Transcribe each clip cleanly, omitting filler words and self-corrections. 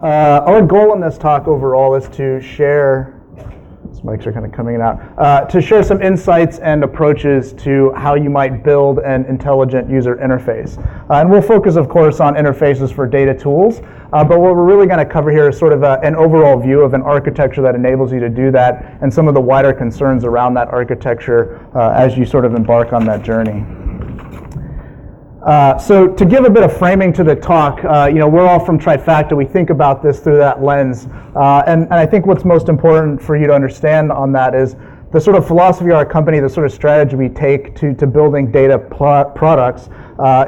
Our goal in this talk overall is to share, these mics are kind of coming out, to share some insights and approaches to how you might build an intelligent user interface. And we'll focus, of course, on interfaces for data tools, but what we're really going to cover here is sort of an overall view of an architecture that enables you to do that and some of the wider concerns around that architecture as you sort of embark on that journey. So to give a bit of framing to the talk, we're all from Trifacta. We think about this through that lens. And I think what's most important for you to understand on that is the sort of philosophy of our company, the sort of strategy we take to building data products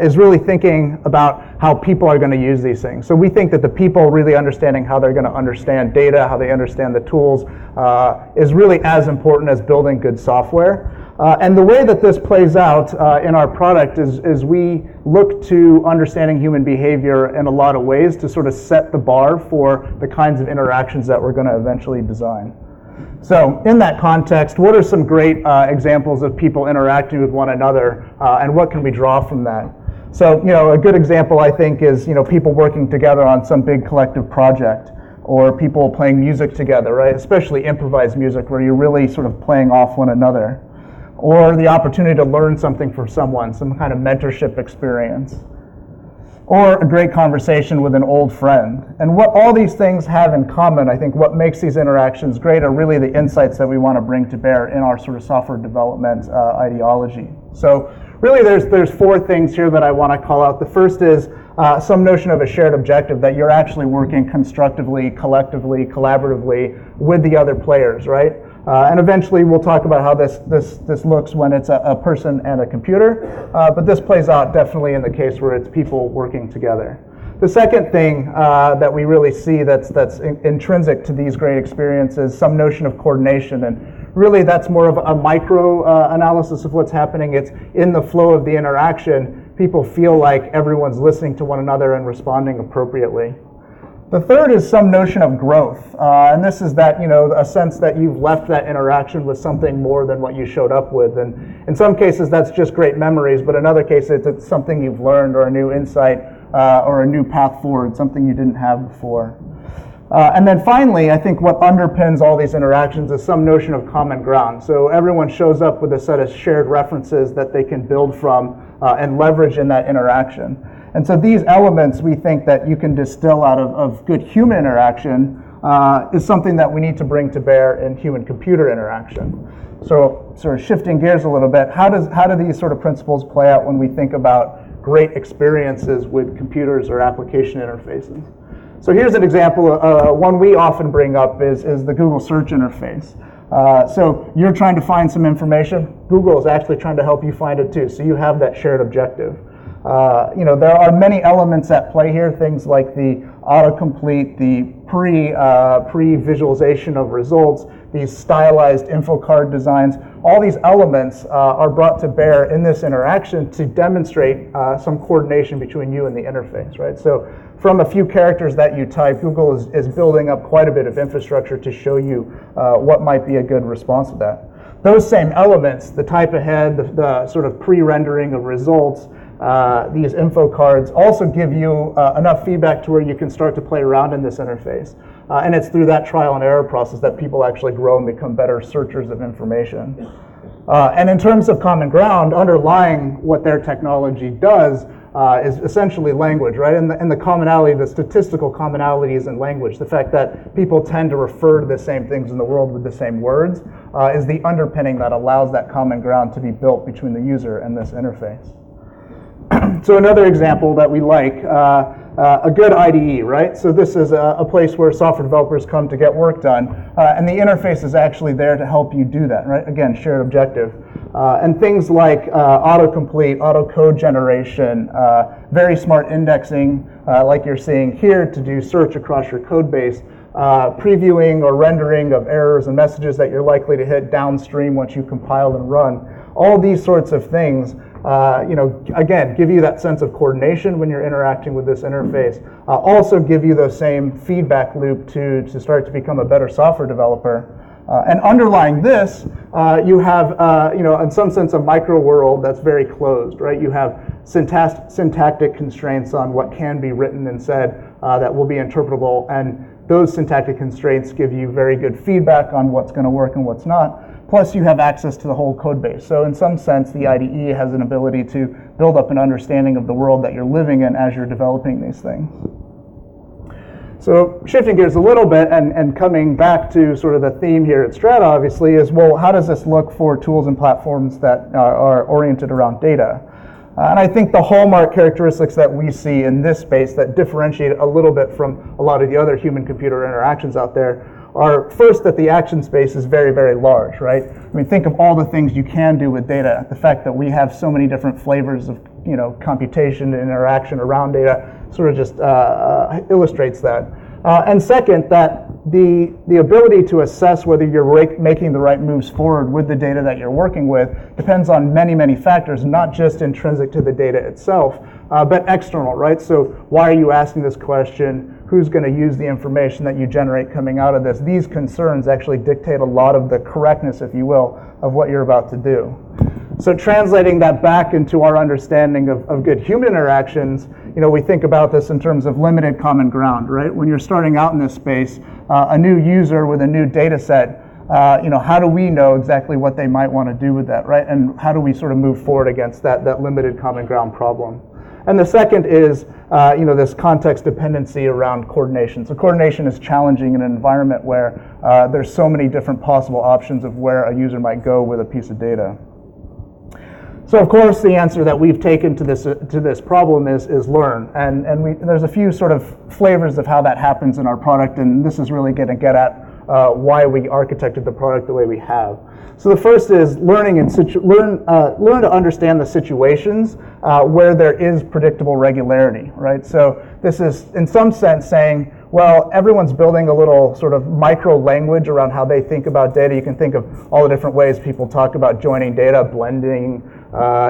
is really thinking about how people are going to use these things. So we think that the people really understanding how they're going to understand data, how they understand the tools, is really as important as building good software. And the way that this plays out in our product is we look to understanding human behavior in a lot of ways to sort of set the bar for the kinds of interactions that we're going to eventually design. So in that context, what are some great examples of people interacting with one another, and what can we draw from that? So, a good example, I think, is, people working together on some big collective project, or people playing music together, right? Especially improvised music, where you're really sort of playing off one another. Or the opportunity to learn something from someone, some kind of mentorship experience. Or a great conversation with an old friend. And what all these things have in common, I think what makes these interactions great are really the insights that we want to bring to bear in our sort of software development ideology. So really there's four things here that I want to call out. The first is some notion of a shared objective, that you're actually working constructively, collectively, collaboratively with the other players, right? And eventually we'll talk about how this looks when it's a person and a computer, but this plays out definitely in the case where it's people working together. The second thing that we really see that's intrinsic to these great experiences, some notion of coordination, and really that's more of a micro analysis of what's happening. It's in the flow of the interaction, people feel like everyone's listening to one another and responding appropriately. The third is some notion of growth, and this is that, a sense that you've left that interaction with something more than what you showed up with. And in some cases, that's just great memories, but in other cases, it's something you've learned or a new insight or a new path forward, something you didn't have before. And then finally, I think what underpins all these interactions is some notion of common ground. So everyone shows up with a set of shared references that they can build from and leverage in that interaction. And so these elements we think that you can distill out of good human interaction is something that we need to bring to bear in human-computer interaction. So sort of shifting gears a little bit, how do these sort of principles play out when we think about great experiences with computers or application interfaces? So here's an example, one we often bring up is the Google search interface. So you're trying to find some information, Google is actually trying to help you find it too, so you have that shared objective. There are many elements at play here, things like the autocomplete, the pre-visualization of results, these stylized info card designs. All these elements are brought to bear in this interaction to demonstrate some coordination between you and the interface, right? So from a few characters that you type, Google is building up quite a bit of infrastructure to show you what might be a good response to that. Those same elements, the type ahead, the sort of pre-rendering of results, these info cards also give you enough feedback to where you can start to play around in this interface. And it's through that trial and error process that people actually grow and become better searchers of information. And in terms of common ground, underlying what their technology does is essentially language, right? And the commonality, the statistical commonality is in language. The fact that people tend to refer to the same things in the world with the same words is the underpinning that allows that common ground to be built between the user and this interface. So another example that we like, a good IDE, right? So this is a place where software developers come to get work done, and the interface is actually there to help you do that, right? Again, shared objective. And things like autocomplete, auto code generation, very smart indexing, like you're seeing here to do search across your code base, previewing or rendering of errors and messages that you're likely to hit downstream once you compile and run. All these sorts of things, again, give you that sense of coordination when you're interacting with this interface. Also give you the same feedback loop to start to become a better software developer. And underlying this, you have, in some sense, a micro world that's very closed, right? You have syntactic constraints on what can be written and said that will be interpretable, and those syntactic constraints give you very good feedback on what's going to work and what's not. Plus, you have access to the whole code base. So in some sense, the IDE has an ability to build up an understanding of the world that you're living in as you're developing these things. So shifting gears a little bit and coming back to sort of the theme here at Strata, obviously, is, well, how does this look for tools and platforms that are oriented around data? And I think the hallmark characteristics that we see in this space that differentiate a little bit from a lot of the other human-computer interactions out there are, first, that the action space is very, very large, right? I mean, think of all the things you can do with data. The fact that we have so many different flavors of, computation and interaction around data sort of just illustrates that. And second, that the ability to assess whether you're making the right moves forward with the data that you're working with depends on many, many factors, not just intrinsic to the data itself, but external, right? So why are you asking this question? Who's going to use the information that you generate coming out of this? These concerns actually dictate a lot of the correctness, if you will, of what you're about to do. So translating that back into our understanding of good human interactions, we think about this in terms of limited common ground, right? When you're starting out in this space, a new user with a new data set, how do we know exactly what they might want to do with that, right? And how do we sort of move forward against that limited common ground problem? And the second is, this context dependency around coordination. So coordination is challenging in an environment where there's so many different possible options of where a user might go with a piece of data. So of course, the answer that we've taken to this problem is learn, and there's a few sort of flavors of how that happens in our product, and this is really going to get at why we architected the product the way we have. So the first is learn to understand the situations where there is predictable regularity, right? So this is in some sense saying, well, everyone's building a little sort of micro language around how they think about data. You can think of all the different ways people talk about joining data, blending,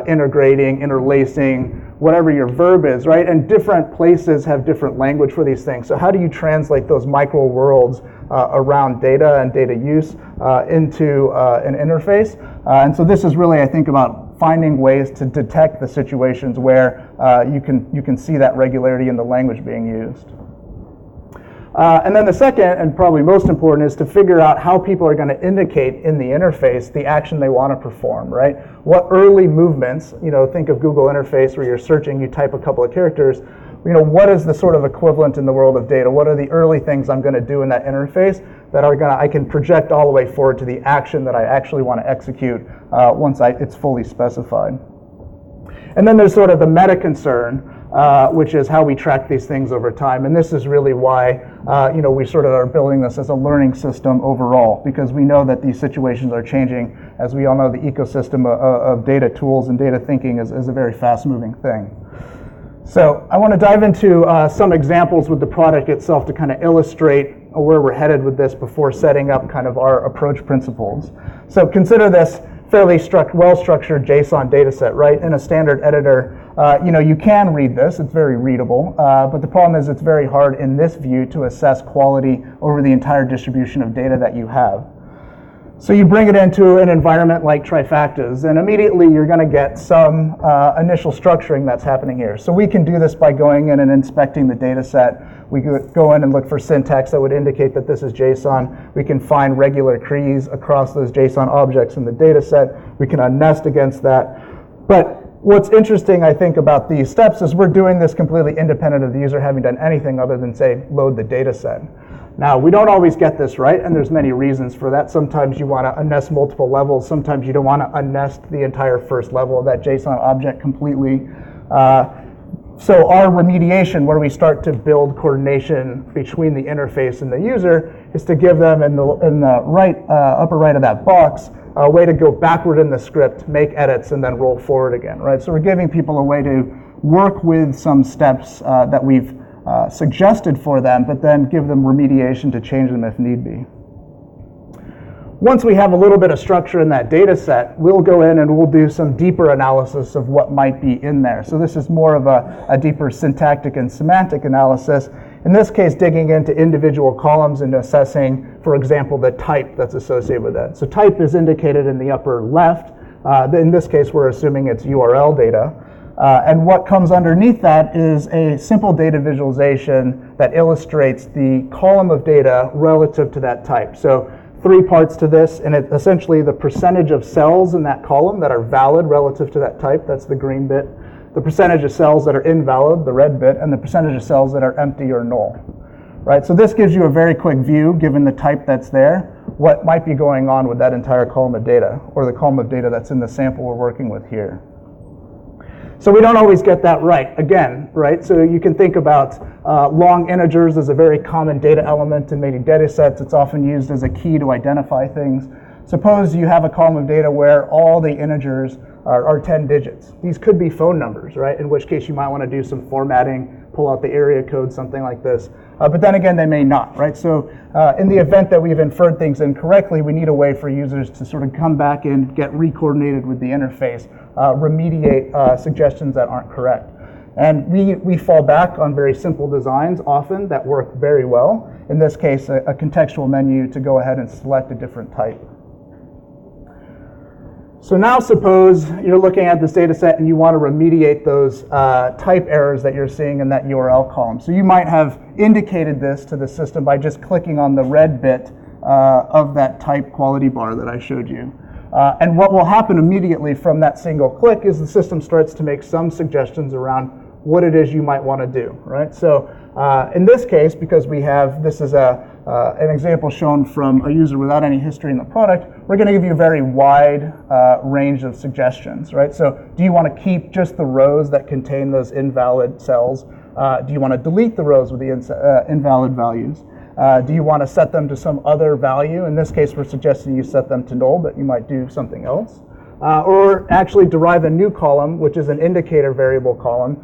integrating, interlacing, whatever your verb is, right? And different places have different language for these things. So how do you translate those micro worlds around data and data use into an interface? And so this is really, I think, about finding ways to detect the situations where you can see that regularity in the language being used. And then the second, and probably most important, is to figure out how people are going to indicate in the interface the action they want to perform, right? What early movements, think of Google interface where you're searching, you type a couple of characters, what is the sort of equivalent in the world of data? What are the early things I'm going to do in that interface that I can project all the way forward to the action that I actually want to execute once it's fully specified. And then there's sort of the meta concern, which is how we track these things over time. And this is really why we sort of are building this as a learning system overall, because we know that these situations are changing. As we all know, the ecosystem of data tools and data thinking is a very fast-moving thing. So I want to dive into some examples with the product itself to kind of illustrate where we're headed with this before setting up kind of our approach principles. So consider this fairly well-structured JSON data set, right? In a standard editor, you can read this, it's very readable, but the problem is it's very hard in this view to assess quality over the entire distribution of data that you have. So you bring it into an environment like Trifacta's, and immediately you're going to get some initial structuring that's happening here. So we can do this by going in and inspecting the data set. We could go in and look for syntax that would indicate that this is JSON. We can find regular keys across those JSON objects in the data set. We can unnest against that. But what's interesting, I think, about these steps is we're doing this completely independent of the user having done anything other than, say, load the data set. Now, we don't always get this right, and there's many reasons for that. Sometimes you want to unnest multiple levels. Sometimes you don't want to unnest the entire first level of that JSON object completely. So our remediation, where we start to build coordination between the interface and the user, is to give them in the upper right of that box a way to go backward in the script, make edits, and then roll forward again, right? So we're giving people a way to work with some steps that we've suggested for them, but then give them remediation to change them if need be. Once we have a little bit of structure in that data set, we'll go in and we'll do some deeper analysis of what might be in there. So this is more of a deeper syntactic and semantic analysis In this case, digging into individual columns and assessing, for example, the type that's associated with that. So type is indicated in the upper left. In this case, we're assuming it's URL data. And what comes underneath that is a simple data visualization that illustrates the column of data relative to that type. So 3 parts to this, and it's essentially the percentage of cells in that column that are valid relative to that type, that's the green bit, the percentage of cells that are invalid, the red bit, and the percentage of cells that are empty or null. Right, so this gives you a very quick view, given the type that's there, what might be going on with that entire column of data, or the column of data that's in the sample we're working with here. So we don't always get that right, again, right? So you can think about long integers as a very common data element in many data sets. It's often used as a key to identify things. Suppose you have a column of data where all the integers are 10 digits. These could be phone numbers, right? In which case you might want to do some formatting, pull out the area code, something like this. But then again, they may not, right? So in the event that we've inferred things incorrectly, we need a way for users to sort of come back and get recoordinated with the interface, remediate suggestions that aren't correct. And we fall back on very simple designs often that work very well. In this case, a contextual menu to go ahead and select a different type. So now suppose you're looking at this data set and you want to remediate those type errors that you're seeing in that URL column. So you might have indicated this to the system by just clicking on the red bit of that type quality bar that I showed you. And what will happen immediately from that single click is the system starts to make some suggestions around what it is you might want to do, right? So in this case, because this is an example shown from a user without any history in the product, we're going to give you a very wide range of suggestions, right? So do you want to keep just the rows that contain those invalid cells? Do you want to delete the rows with the invalid values? Do you want to set them to some other value? In this case, we're suggesting you set them to null, but you might do something else. Or actually derive a new column, which is an indicator variable column,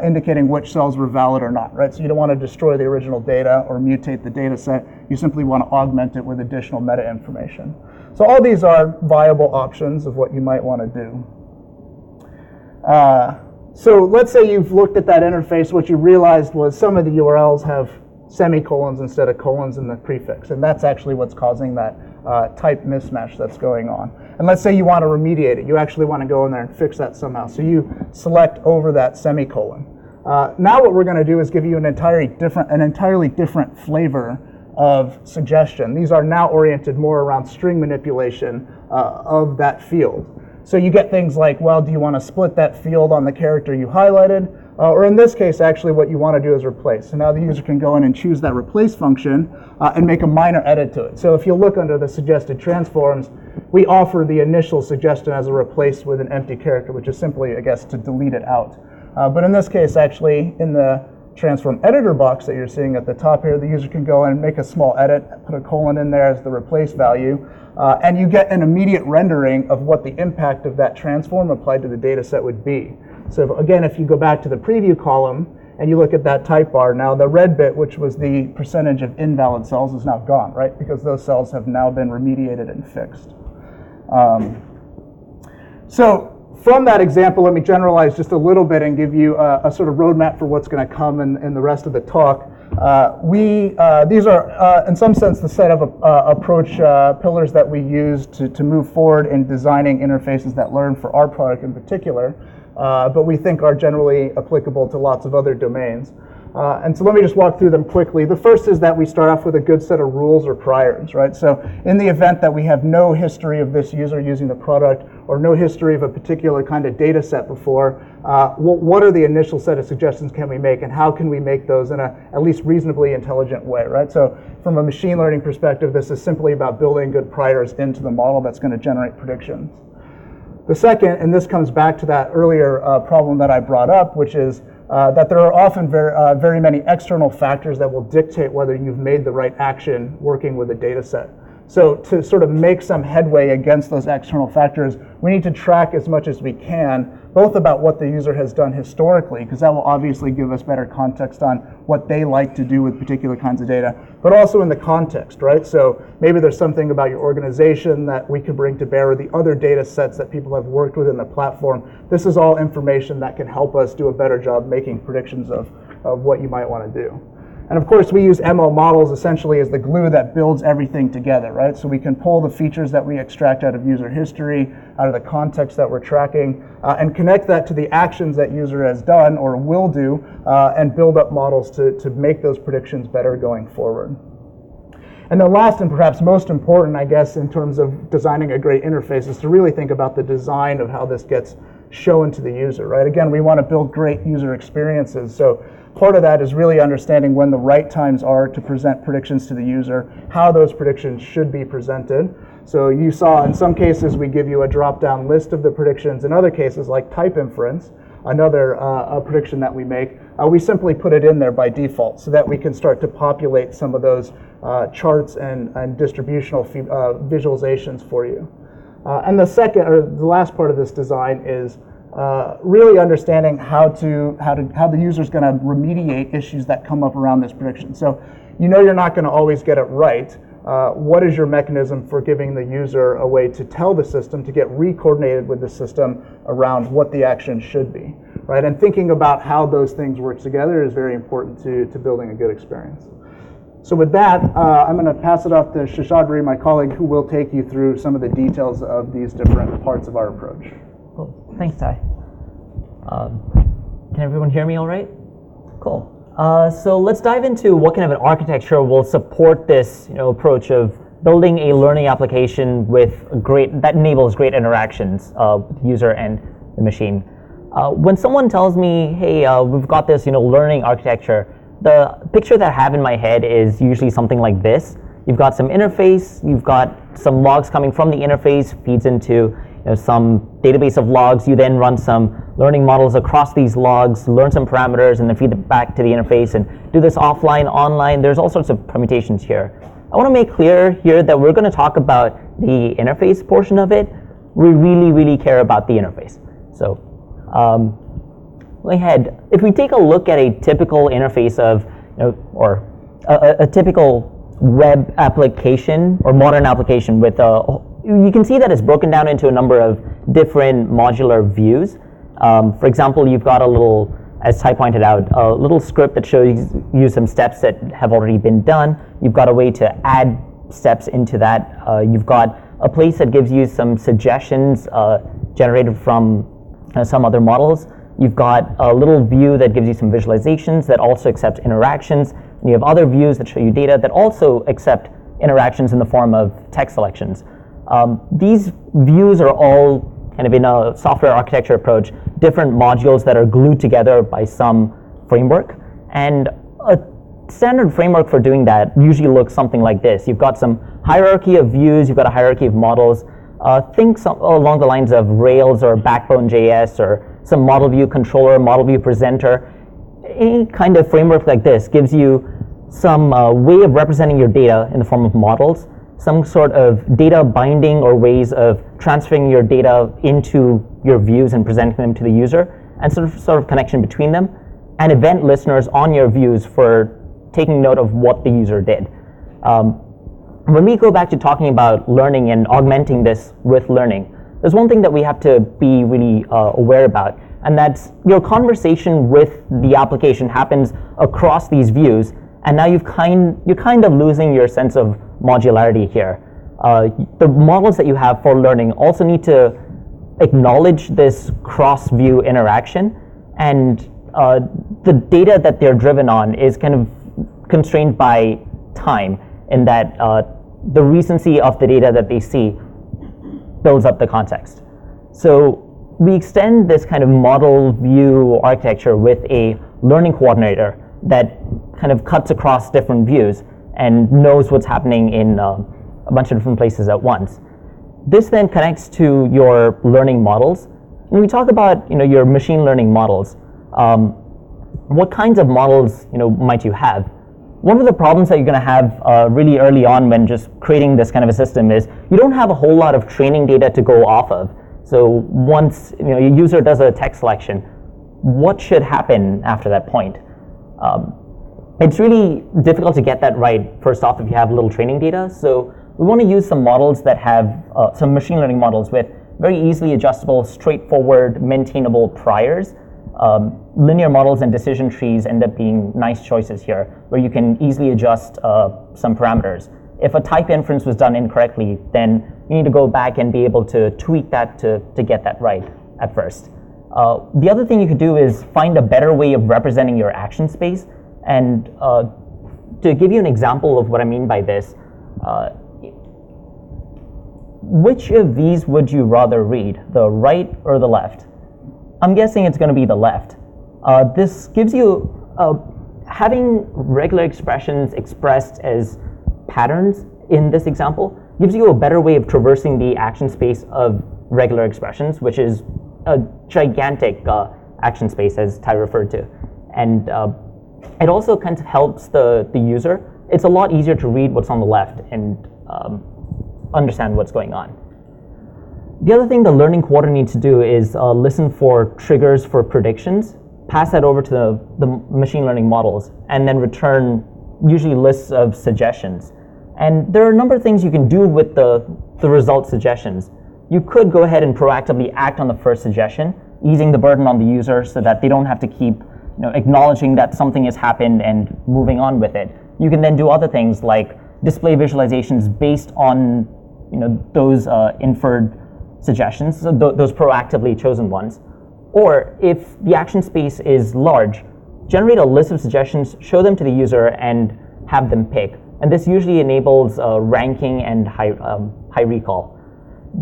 indicating which cells were valid or not, right? So you don't want to destroy the original data or mutate the data set. You simply want to augment it with additional meta information. So all these are viable options of what you might want to do. So let's say you've looked at that interface. What you realized was some of the URLs have semicolons instead of colons in the prefix, and that's actually what's causing that type mismatch that's going on. And let's say you want to remediate it. You actually want to go in there and fix that somehow. So you select over that semicolon. Now what we're going to do is give you an entirely different flavor of suggestion. These are now oriented more around string manipulation of that field. So you get things like, well, do you want to split that field on the character you highlighted? Or in this case, actually what you want to do is replace. So now the user can go in and choose that replace function and make a minor edit to it. So if you look under the suggested transforms, we offer the initial suggestion as a replace with an empty character, which is simply, I guess, to delete it out. But in this case, actually, in the transform editor box that you're seeing at the top here, the user can go in and make a small edit, put a colon in there as the replace value, and you get an immediate rendering of what the impact of that transform applied to the data set would be. So again, if you go back to the preview column and you look at that type bar, now the red bit, which was the percentage of invalid cells, is now gone, right? Because those cells have now been remediated and fixed. So from that example, let me generalize just a little bit and give you a sort of roadmap for what's going to come in the rest of the talk. These are, in some sense, the set of approach pillars that we use to move forward in designing interfaces that learn for our product in particular, but we think are generally applicable to lots of other domains. And so let me just walk through them quickly. The first is that we start off with a good set of rules or priors, right? So in the event that we have no history of this user using the product or no history of a particular kind of data set before, what are the initial set of suggestions can we make, and how can we make those in a at least reasonably intelligent way, right? So from a machine learning perspective, this is simply about building good priors into the model that's going to generate predictions. The second, and this comes back to that earlier problem that I brought up, which is that there are often very many external factors that will dictate whether you've made the right action working with a data set. So to sort of make some headway against those external factors, we need to track as much as we can, both about what the user has done historically, because that will obviously give us better context on what they like to do with particular kinds of data, but also in the context, right? So maybe there's something about your organization that we can bring to bear, or the other data sets that people have worked with in the platform. This is all information that can help us do a better job making predictions of what you might want to do. And of course, we use ML models essentially as the glue that builds everything together, right? So we can pull the features that we extract out of user history, out of the context that we're tracking, and connect that to the actions that user has done or will do, and build up models to make those predictions better going forward. And then last and perhaps most important, I guess, in terms of designing a great interface is to really think about the design of how this gets shown to the user, right? Again, we want to build great user experiences. So part of that is really understanding when the right times are to present predictions to the user, how those predictions should be presented. So you saw in some cases we give you a drop-down list of the predictions. In other cases, like type inference, another a prediction that we make, we simply put it in there by default so that we can start to populate some of those charts and distributional visualizations for you. And the second, or the last part of this design is really understanding how the user's going to remediate issues that come up around this prediction. So you know you're not going to always get it right. What is your mechanism for giving the user a way to tell the system to get recoordinated with the system around what the action should be, right? And thinking about how those things work together is very important to building a good experience. So with that, I'm going to pass it off to Sheshadri, my colleague, who will take you through some of the details of these different parts of our approach. Cool. Thanks, Ty. Can everyone hear me all right? Cool. So let's dive into what kind of an architecture will support this approach of building a learning application that enables great interactions with the user and the machine. When someone tells me, hey, we've got this learning architecture, the picture that I have in my head is usually something like this. You've got some interface, you've got some logs coming from the interface, feeds into some database of logs. You then run some learning models across these logs, learn some parameters, and then feed it back to the interface and do this offline, online. There's all sorts of permutations here. I want to make clear here that we're going to talk about the interface portion of it. We really, really care about the interface. So go ahead. If we take a look at a typical interface of, or a typical web application or modern application with you can see that it's broken down into a number of different modular views. For example, you've got a little, as Ty pointed out, a little script that shows you some steps that have already been done. You've got a way to add steps into that. You've got a place that gives you some suggestions generated from some other models. You've got a little view that gives you some visualizations that also accepts interactions. And you have other views that show you data that also accept interactions in the form of text selections. These views are all kind of in a software architecture approach, different modules that are glued together by some framework. And a standard framework for doing that usually looks something like this. You've got some hierarchy of views, you've got a hierarchy of models. Think along the lines of Rails or Backbone.js or some model view controller, model view presenter. Any kind of framework like this gives you some way of representing your data in the form of models, some sort of data binding or ways of transferring your data into your views and presenting them to the user, and sort of connection between them, and event listeners on your views for taking note of what the user did. When we go back to talking about learning and augmenting this with learning, there's one thing that we have to be really aware about, and that's your conversation with the application happens across these views, and now you're kind of losing your sense of modularity here. The models that you have for learning also need to acknowledge this cross-view interaction, and the data that they're driven on is kind of constrained by time, in that the recency of the data that they see builds up the context. So we extend this kind of model view architecture with a learning coordinator that kind of cuts across different views and knows what's happening in a bunch of different places at once. This then connects to your learning models. When we talk about your machine learning models, what kinds of models might you have? One of the problems that you're going to have really early on when just creating this kind of a system is you don't have a whole lot of training data to go off of. So once your user does a text selection, what should happen after that point? It's really difficult to get that right, first off, if you have little training data. So we want to use some models that have some machine learning models with very easily adjustable, straightforward, maintainable priors. linear models and decision trees end up being nice choices here, where you can easily adjust some parameters. If a type inference was done incorrectly, then you need to go back and be able to tweak that to get that right at first. The other thing you could do is find a better way of representing your action space. And to give you an example of what I mean by this, which of these would you rather read, the right or the left? I'm guessing it's going to be the left. This gives you, having regular expressions expressed as patterns in this example gives you a better way of traversing the action space of regular expressions, which is a gigantic action space, as Ty referred to. And it also kind of helps the user. It's a lot easier to read what's on the left and understand what's going on. The other thing the learning coordinator needs to do is listen for triggers for predictions, pass that over to the machine learning models, and then return usually lists of suggestions. And there are a number of things you can do with the result suggestions. You could go ahead and proactively act on the first suggestion, easing the burden on the user so that they don't have to keep acknowledging that something has happened and moving on with it. You can then do other things like display visualizations based on those inferred suggestions, so those proactively chosen ones. Or if the action space is large, generate a list of suggestions, show them to the user, and have them pick. And this usually enables ranking and high recall.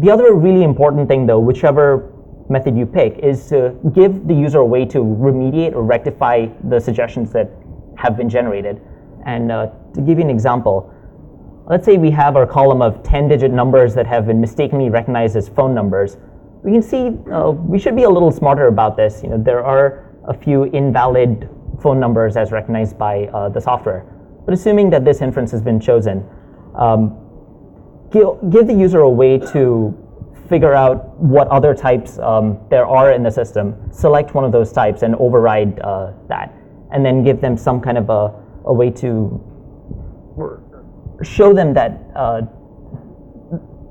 The other really important thing, though, whichever method you pick, is to give the user a way to remediate or rectify the suggestions that have been generated. And to give you an example, let's say we have our column of 10-digit numbers that have been mistakenly recognized as phone numbers. We can see we should be a little smarter about this. There are a few invalid phone numbers as recognized by the software. But assuming that this inference has been chosen, give the user a way to figure out what other types there are in the system, select one of those types and override that, and then give them some kind of a way to show them that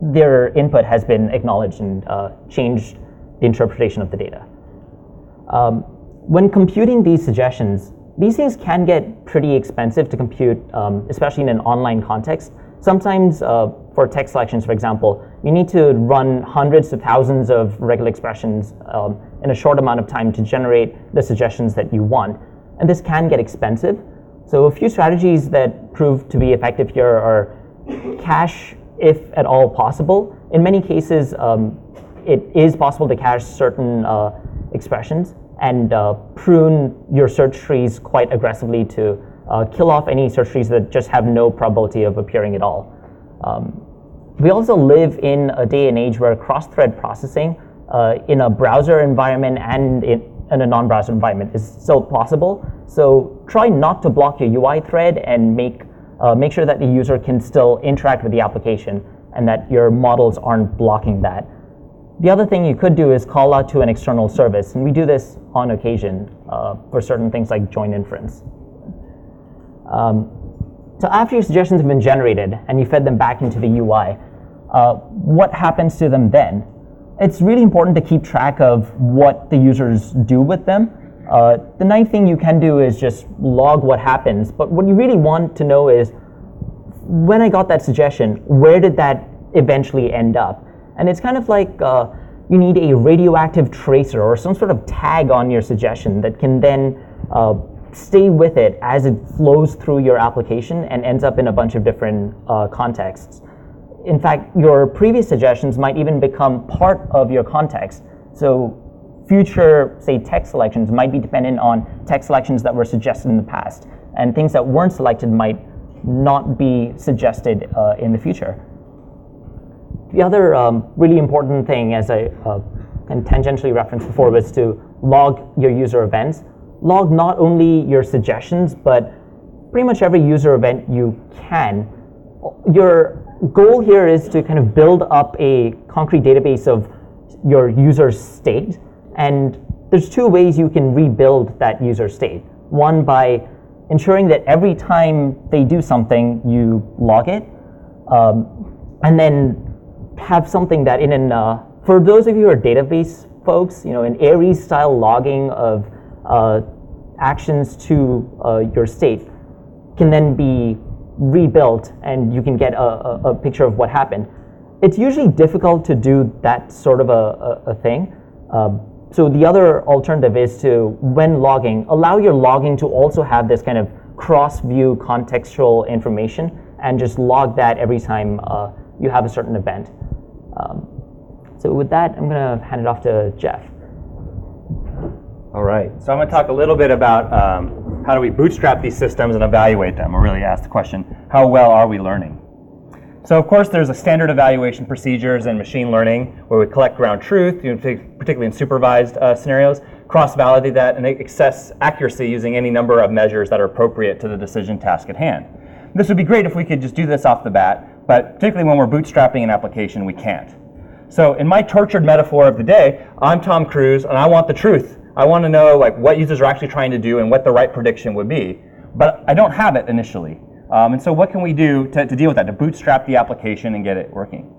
their input has been acknowledged and changed the interpretation of the data. When computing these suggestions, these things can get pretty expensive to compute, especially in an online context. Sometimes for text selections, for example, you need to run hundreds to thousands of regular expressions in a short amount of time to generate the suggestions that you want. And this can get expensive. So a few strategies that prove to be effective here are cache, if at all possible. In many cases, it is possible to cache certain expressions and prune your search trees quite aggressively to kill off any search trees that just have no probability of appearing at all. We also live in a day and age where cross-thread processing in a browser environment and in a non-browser environment is still possible. So try not to block your UI thread and make sure that the user can still interact with the application and that your models aren't blocking that. The other thing you could do is call out to an external service, and we do this on occasion for certain things like joint inference. So after your suggestions have been generated and you fed them back into the UI, what happens to them then? It's really important to keep track of what the users do with them. The nice thing you can do is just log what happens, but what you really want to know is, when I got that suggestion, where did that eventually end up? And it's kind of like you need a radioactive tracer or some sort of tag on your suggestion that can then stay with it as it flows through your application and ends up in a bunch of different contexts. In fact, your previous suggestions might even become part of your context. So future, say, text selections might be dependent on text selections that were suggested in the past, and things that weren't selected might not be suggested in the future. The other really important thing, as I tangentially referenced before, was to log your user events. Log not only your suggestions, but pretty much every user event you can. Your goal here is to kind of build up a concrete database of your user's state, and there's two ways you can rebuild that user state. One, by ensuring that every time they do something, you log it, and then have something that for those of you who are database folks, an Aries style logging of actions to your state can then be rebuilt and you can get a picture of what happened. It's usually difficult to do that sort of a thing. So the other alternative is to, when logging, allow your logging to also have this kind of cross-view contextual information and just log that every time you have a certain event. So with that, I'm going to hand it off to Jeff. All right, so I'm going to talk a little bit about how do we bootstrap these systems and evaluate them, or really ask the question, how well are we learning? So of course there's a standard evaluation procedures in machine learning where we collect ground truth, particularly in supervised scenarios, cross-validate that, and assess accuracy using any number of measures that are appropriate to the decision task at hand. This would be great if we could just do this off the bat, but particularly when we're bootstrapping an application, we can't. So in my tortured metaphor of the day, I'm Tom Cruise and I want the truth. I want to know what users are actually trying to do and what the right prediction would be, but I don't have it initially. And so what can we do to deal with that, to bootstrap the application and get it working?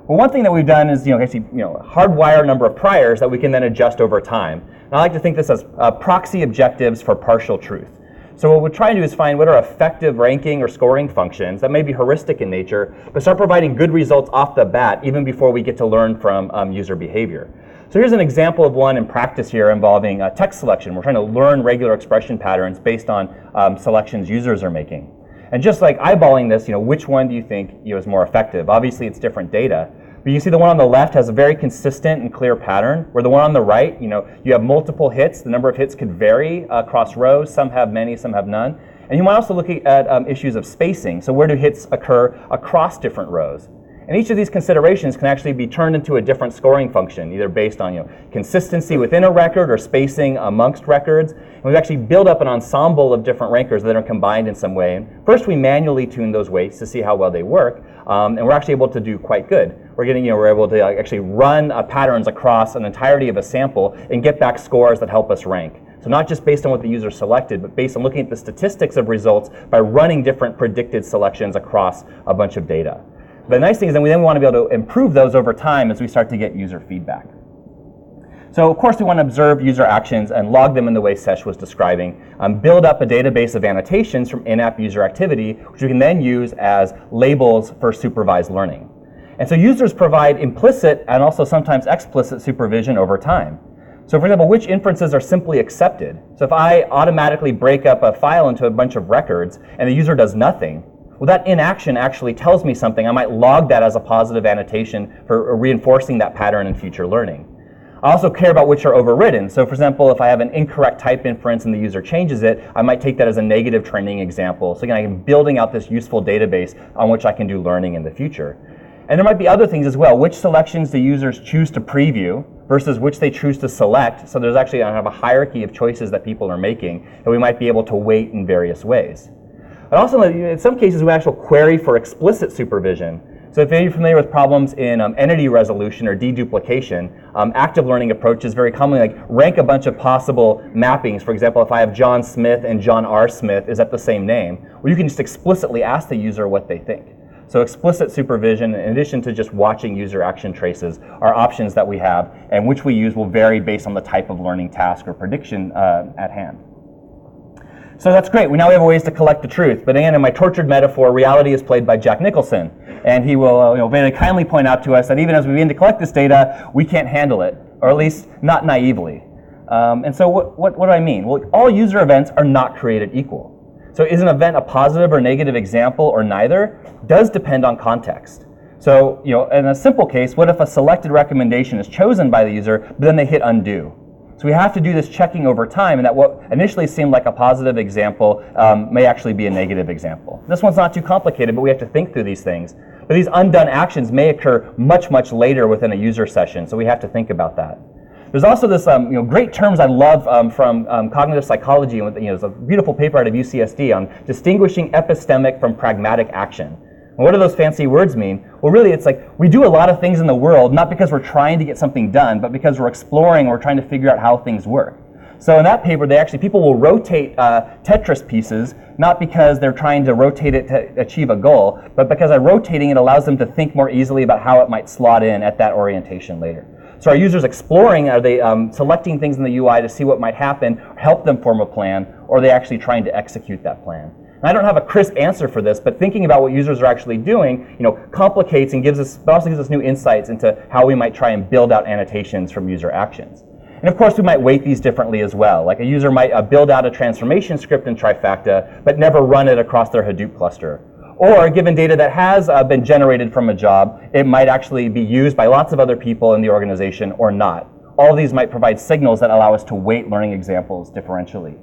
Well, one thing that we've done is hardwire a number of priors that we can then adjust over time. And I like to think this as proxy objectives for partial truth. So what we're trying to do is find what are effective ranking or scoring functions that may be heuristic in nature, but start providing good results off the bat even before we get to learn from user behavior. So here's an example of one in practice here involving text selection. We're trying to learn regular expression patterns based on selections users are making. And just like eyeballing this, which one do you think is more effective? Obviously, it's different data. But you see the one on the left has a very consistent and clear pattern, where the one on the right, you have multiple hits. The number of hits could vary across rows. Some have many, some have none. And you might also look at issues of spacing. So where do hits occur across different rows? And each of these considerations can actually be turned into a different scoring function, either based on consistency within a record or spacing amongst records. And we've actually built up an ensemble of different rankers that are combined in some way. And first, we manually tune those weights to see how well they work, and we're actually able to do quite good. We're able to actually run patterns across an entirety of a sample and get back scores that help us rank. So not just based on what the user selected, but based on looking at the statistics of results by running different predicted selections across a bunch of data. The nice thing is that we then want to be able to improve those over time as we start to get user feedback. So of course we want to observe user actions and log them in the way Sesh was describing, build up a database of annotations from in-app user activity, which we can then use as labels for supervised learning. And so users provide implicit and also sometimes explicit supervision over time. So for example, which inferences are simply accepted? So if I automatically break up a file into a bunch of records and the user does nothing, well, that inaction actually tells me something. I might log that as a positive annotation for reinforcing that pattern in future learning. I also care about which are overridden. So for example, if I have an incorrect type inference and the user changes it, I might take that as a negative training example. So again, I'm building out this useful database on which I can do learning in the future. And there might be other things as well. Which selections do users choose to preview versus which they choose to select? So there's actually a hierarchy of choices that people are making that we might be able to weight in various ways. But also, in some cases, we actually query for explicit supervision. So if you're familiar with problems in entity resolution or deduplication, active learning approaches very commonly rank a bunch of possible mappings. For example, if I have John Smith and John R. Smith, is that the same name? Well, you can just explicitly ask the user what they think. So explicit supervision, in addition to just watching user action traces, are options that we have, and which we use will vary based on the type of learning task or prediction at hand. So that's great. We now have ways to collect the truth. But again, in my tortured metaphor, reality is played by Jack Nicholson. And he will very kindly point out to us that even as we begin to collect this data, we can't handle it, or at least not naively. And so what do I mean? Well, all user events are not created equal. So is an event a positive or negative example or neither? Does depend on context. So in a simple case, what if a selected recommendation is chosen by the user, but then they hit undo? So we have to do this checking over time, and that what initially seemed like a positive example may actually be a negative example. This one's not too complicated, but we have to think through these things. But these undone actions may occur much, much later within a user session, so we have to think about that. There's also this great terms I love from cognitive psychology, and there's a beautiful paper out of UCSD on distinguishing epistemic from pragmatic action. And what do those fancy words mean? Well, really, it's like we do a lot of things in the world, not because we're trying to get something done, but because we're exploring or trying to figure out how things work. So in that paper, people will rotate Tetris pieces, not because they're trying to rotate it to achieve a goal, but because by rotating it allows them to think more easily about how it might slot in at that orientation later. So are users exploring? Are they selecting things in the UI to see what might happen, help them form a plan, or are they actually trying to execute that plan? And I don't have a crisp answer for this, but thinking about what users are actually doing, complicates and also gives us new insights into how we might try and build out annotations from user actions. And of course, we might weight these differently as well. Like a user might build out a transformation script in Trifacta, but never run it across their Hadoop cluster. Or given data that has been generated from a job, it might actually be used by lots of other people in the organization or not. All of these might provide signals that allow us to weight learning examples differentially.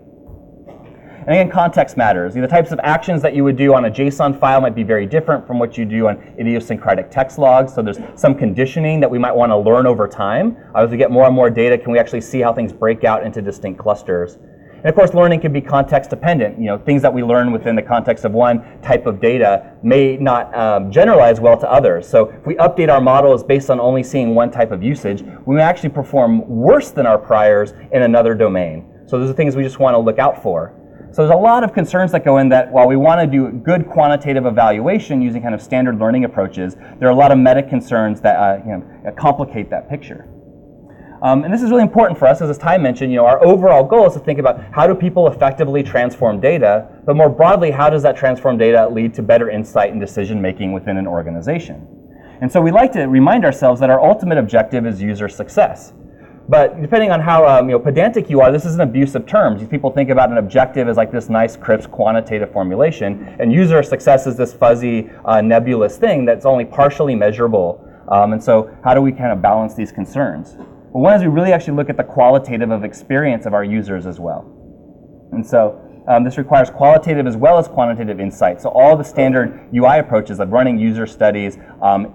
And again, context matters. The types of actions that you would do on a JSON file might be very different from what you do on idiosyncratic text logs. So there's some conditioning that we might want to learn over time. As we get more and more data, can we actually see how things break out into distinct clusters? And of course, learning can be context dependent. Things that we learn within the context of one type of data may not generalize well to others. So if we update our models based on only seeing one type of usage, we may actually perform worse than our priors in another domain. So those are things we just want to look out for. So there's a lot of concerns that go in that while we want to do good quantitative evaluation using kind of standard learning approaches, there are a lot of meta concerns that complicate that picture. And this is really important for us, as Ty mentioned. Our overall goal is to think about how do people effectively transform data, but more broadly, how does that transformed data lead to better insight and decision making within an organization? And so we like to remind ourselves that our ultimate objective is user success. But depending on how pedantic you are, this is an abuse of terms. People think about an objective as like this nice, crisp, quantitative formulation, and user success is this fuzzy, nebulous thing that's only partially measurable. And so how do we kind of balance these concerns? Well, one is we really actually look at the qualitative of experience of our users as well. And so this requires qualitative as well as quantitative insight. So all the standard UI approaches of running user studies,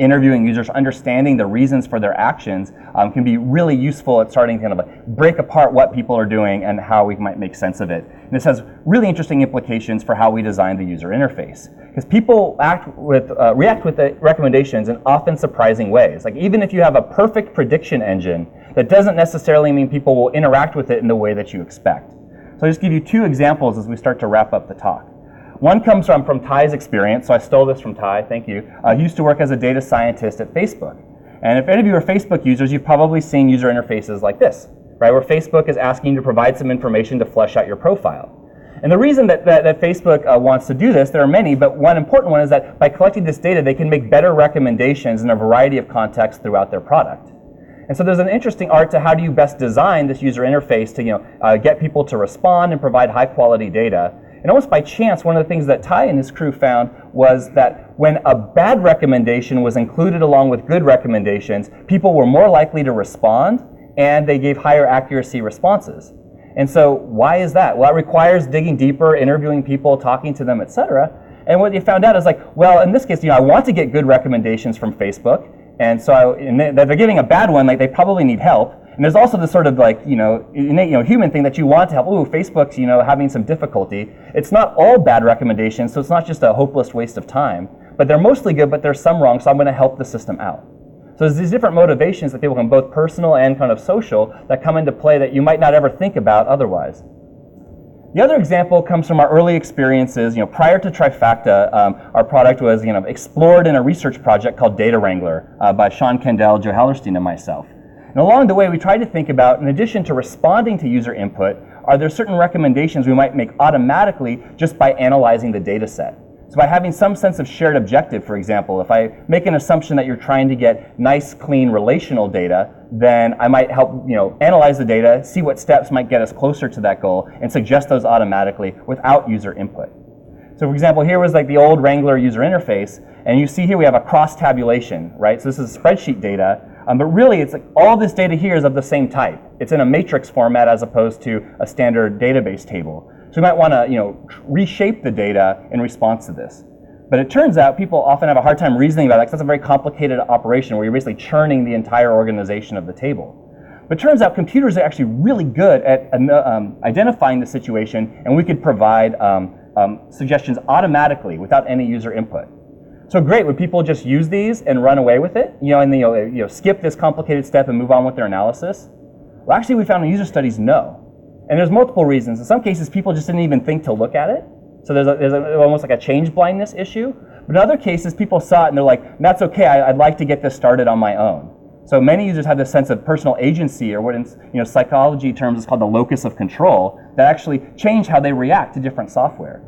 interviewing users, understanding the reasons for their actions can be really useful at starting to kind of break apart what people are doing and how we might make sense of it. And this has really interesting implications for how we design the user interface. Because people react with the recommendations in often surprising ways. Like even if you have a perfect prediction engine, that doesn't necessarily mean people will interact with it in the way that you expect. So I'll just give you two examples as we start to wrap up the talk. One comes from Ty's experience, so I stole this from Ty, thank you. He used to work as a data scientist at Facebook. And if any of you are Facebook users, you've probably seen user interfaces like this, right, where Facebook is asking you to provide some information to flesh out your profile. And the reason that Facebook wants to do this, there are many, but one important one is that by collecting this data, they can make better recommendations in a variety of contexts throughout their product. And so there's an interesting art to how do you best design this user interface to get people to respond and provide high quality data. And almost by chance, one of the things that Ty and his crew found was that when a bad recommendation was included along with good recommendations, people were more likely to respond and they gave higher accuracy responses. And so why is that? Well, it requires digging deeper, interviewing people, talking to them, etc. And what you found out is well, in this case, I want to get good recommendations from Facebook. And so they're giving a bad one, they probably need help. And there's also this sort of innate human thing that you want to help. Ooh, Facebook's having some difficulty. It's not all bad recommendations, so it's not just a hopeless waste of time. But they're mostly good, but there's some wrong, so I'm going to help the system out. So there's these different motivations that people can, both personal and kind of social, that come into play that you might not ever think about otherwise. The other example comes from our early experiences. Prior to Trifacta, our product was explored in a research project called Data Wrangler by Sean Kendall, Joe Hallerstein, and myself. And along the way, we tried to think about, in addition to responding to user input, are there certain recommendations we might make automatically just by analyzing the data set? So by having some sense of shared objective, for example, if I make an assumption that you're trying to get nice, clean relational data, then I might help analyze the data, see what steps might get us closer to that goal, and suggest those automatically without user input. So for example, here was the old Wrangler user interface, and you see here we have a cross-tabulation, right? So this is spreadsheet data, but really it's all this data here is of the same type. It's in a matrix format as opposed to a standard database table. So we might want to reshape the data in response to this. But it turns out people often have a hard time reasoning about it because that's a very complicated operation where you're basically churning the entire organization of the table. But it turns out computers are actually really good at identifying the situation, and we could provide suggestions automatically without any user input. So great, would people just use these and run away with it? And skip this complicated step and move on with their analysis? Well, actually, we found in user studies, no. And there's multiple reasons. In some cases, people just didn't even think to look at it. So there's almost like a change blindness issue. But in other cases, people saw it and they're like, that's okay, I'd like to get this started on my own. So many users have this sense of personal agency, or what in psychology terms is called the locus of control, that actually change how they react to different software.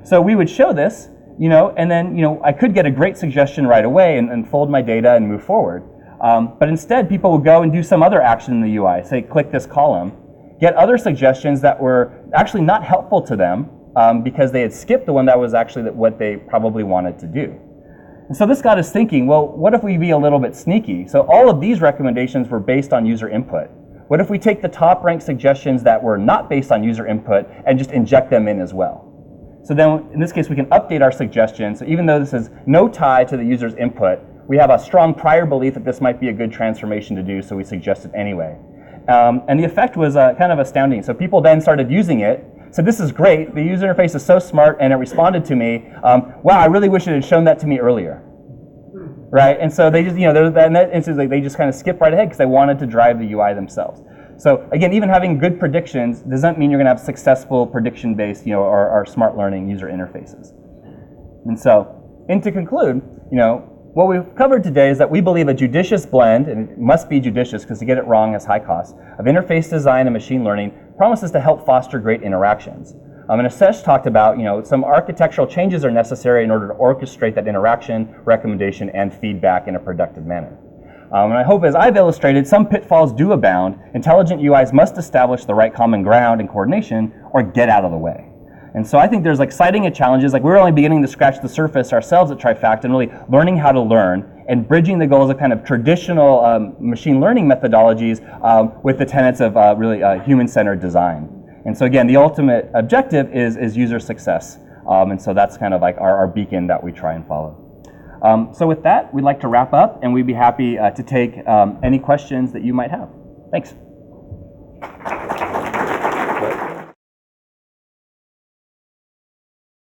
So we would show this, and then I could get a great suggestion right away and fold my data and move forward. But instead, people would go and do some other action in the UI, say click this column, get other suggestions that were actually not helpful to them because they had skipped the one that was actually what they probably wanted to do. And so this got us thinking, well, what if we be a little bit sneaky? So all of these recommendations were based on user input. What if we take the top ranked suggestions that were not based on user input and just inject them in as well? So then in this case, we can update our suggestions. So even though this has no tie to the user's input, we have a strong prior belief that this might be a good transformation to do, so we suggest it anyway. And the effect was kind of astounding. So people then started using it. So this is great. The user interface is so smart, and it responded to me. Wow, I really wish it had shown that to me earlier, right? And so they just, in that instance, they just kind of skip right ahead because they wanted to drive the UI themselves. So again, even having good predictions doesn't mean you're going to have successful prediction-based, or smart learning user interfaces. And so, to conclude, what we've covered today is that we believe a judicious blend, and it must be judicious because to get it wrong has high cost, of interface design and machine learning promises to help foster great interactions. And Asesh talked about, some architectural changes are necessary in order to orchestrate that interaction, recommendation, and feedback in a productive manner. And I hope, as I've illustrated, some pitfalls do abound. Intelligent UIs must establish the right common ground and coordination or get out of the way. And so I think there's exciting challenges. We're only beginning to scratch the surface ourselves at Trifacta and really learning how to learn and bridging the goals of kind of traditional machine learning methodologies with the tenets of really human-centered design. And so again, the ultimate objective is user success. And so that's kind of our beacon that we try and follow. So with that, we'd like to wrap up, and we'd be happy to take any questions that you might have. Thanks.